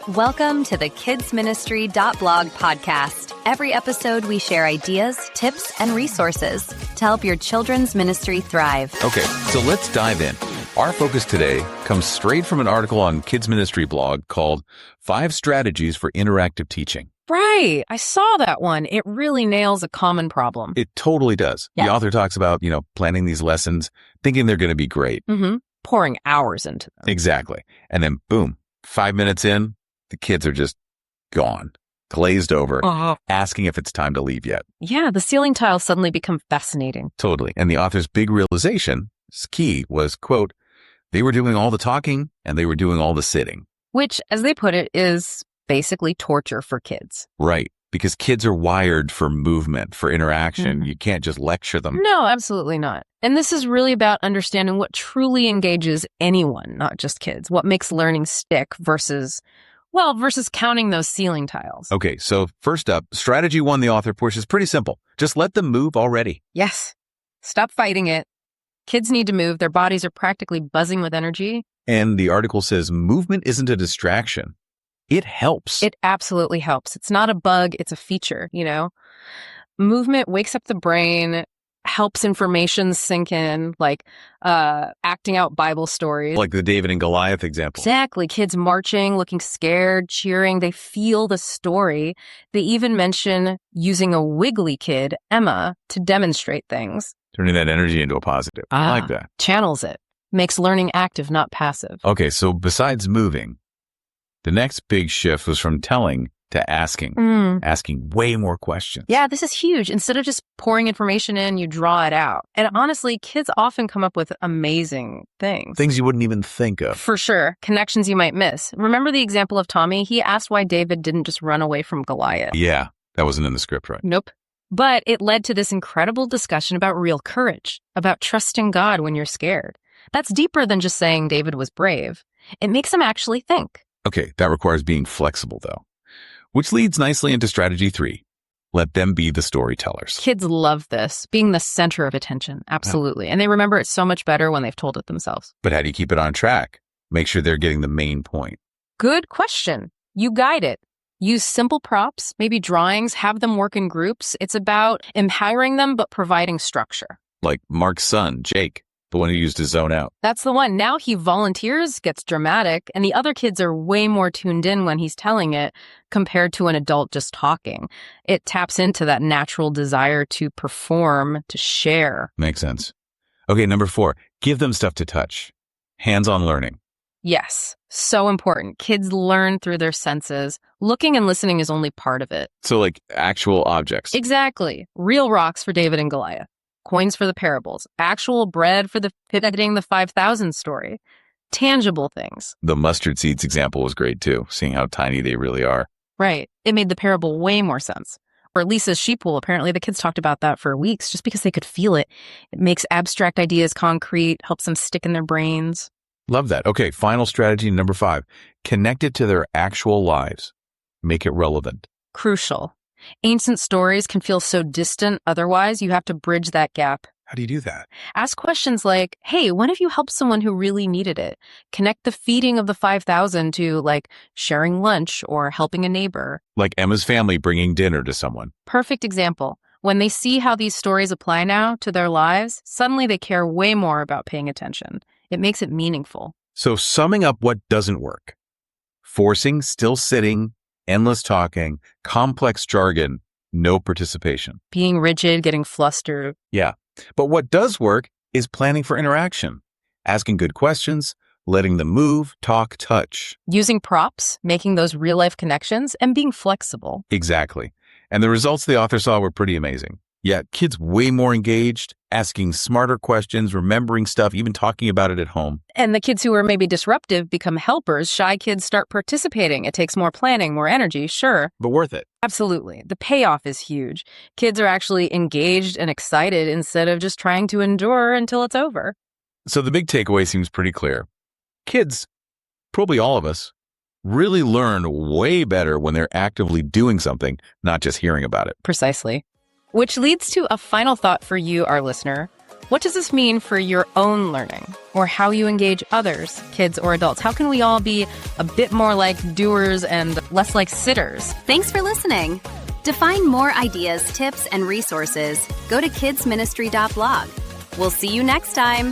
Welcome to the kidsministry.blog podcast. Every episode, we share ideas, tips, and resources to help your children's ministry thrive. Okay, so let's dive in. Our focus today comes straight from an article on Kids Ministry blog called 5 Strategies for Interactive Teaching. Right. I saw that one. It really nails a common problem. It totally does. Yeah. The author talks about, planning these lessons, thinking they're going to be great. Mm-hmm. Pouring hours into them. Exactly. And then boom, 5 minutes in, the kids are just gone, glazed over, asking if it's time to leave yet. Yeah, the ceiling tiles suddenly become fascinating. Totally. And the author's big realization, key, was, quote, they were doing all the talking and they were doing all the sitting. Which, as they put it, is basically torture for kids. Right. Because kids are wired for movement, for interaction. You can't just lecture them. No, absolutely not. And this is really about understanding what truly engages anyone, not just kids. What makes learning stick versus counting those ceiling tiles. Okay, so first up, strategy 1 the author pushes pretty simple. Just let them move already. Yes. Stop fighting it. Kids need to move. Their bodies are practically buzzing with energy. And the article says movement isn't a distraction. It helps. It absolutely helps. It's not a bug. It's a feature, Movement wakes up the brain, helps information sink in, like acting out Bible stories. Like the David and Goliath example. Exactly. Kids marching, looking scared, cheering. They feel the story. They even mention using a wiggly kid, Emma, to demonstrate things. Turning that energy into a positive. I like that. Channels it. Makes learning active, not passive. Okay, so besides moving, the next big shift was from telling to asking. Asking way more questions. Yeah, this is huge. Instead of just pouring information in, you draw it out. And honestly, kids often come up with amazing things. Things you wouldn't even think of. For sure. Connections you might miss. Remember the example of Tommy? He asked why David didn't just run away from Goliath. Yeah, that wasn't in the script, right? Nope. But it led to this incredible discussion about real courage, about trusting God when you're scared. That's deeper than just saying David was brave. It makes him actually think. Okay, that requires being flexible, though. Which leads nicely into strategy 3. Let them be the storytellers. Kids love this, being the center of attention. Absolutely. And they remember it so much better when they've told it themselves. But how do you keep it on track? Make sure they're getting the main point. Good question. You guide it. Use simple props, maybe drawings, have them work in groups. It's about empowering them, but providing structure. Like Mark's son, Jake, the one who used to zone out. That's the one. Now he volunteers, gets dramatic, and the other kids are way more tuned in when he's telling it compared to an adult just talking. It taps into that natural desire to perform, to share. Makes sense. Okay, number 4, give them stuff to touch. Hands-on learning. Yes, so important. Kids learn through their senses. Looking and listening is only part of it. So like actual objects. Exactly. Real rocks for David and Goliath. Coins for the parables. Actual bread for the fitting the 5,000 story. Tangible things. The mustard seeds example was great too, seeing how tiny they really are. Right. It made the parable way more sense. Or Lisa's sheep wool. Apparently the kids talked about that for weeks just because they could feel it. It makes abstract ideas concrete, helps them stick in their brains. Love that. Okay, final strategy number 5. Connect it to their actual lives. Make it relevant. Crucial. Ancient stories can feel so distant otherwise. You have to bridge that gap. How do you do that? Ask questions like, hey, when have you helped someone who really needed it? Connect the feeding of the 5,000 to like sharing lunch or helping a neighbor. Like Emma's family bringing dinner to someone. Perfect example. When they see how these stories apply now to their lives, suddenly they care way more about paying attention. It makes it meaningful. So summing up what doesn't work. Forcing, still sitting, endless talking, complex jargon, no participation. Being rigid, getting flustered. Yeah. But what does work is planning for interaction, asking good questions, letting them move, talk, touch. Using props, making those real-life connections, and being flexible. Exactly. And the results the author saw were pretty amazing. Yeah, kids way more engaged, asking smarter questions, remembering stuff, even talking about it at home. And the kids who are maybe disruptive become helpers. Shy kids start participating. It takes more planning, more energy, sure. But worth it. Absolutely. The payoff is huge. Kids are actually engaged and excited instead of just trying to endure until it's over. So the big takeaway seems pretty clear. Kids, probably all of us, really learn way better when they're actively doing something, not just hearing about it. Precisely. Which leads to a final thought for you, our listener. What does this mean for your own learning or how you engage others, kids or adults? How can we all be a bit more like doers and less like sitters? Thanks for listening. To find more ideas, tips, and resources, go to kidsministry.blog. We'll see you next time.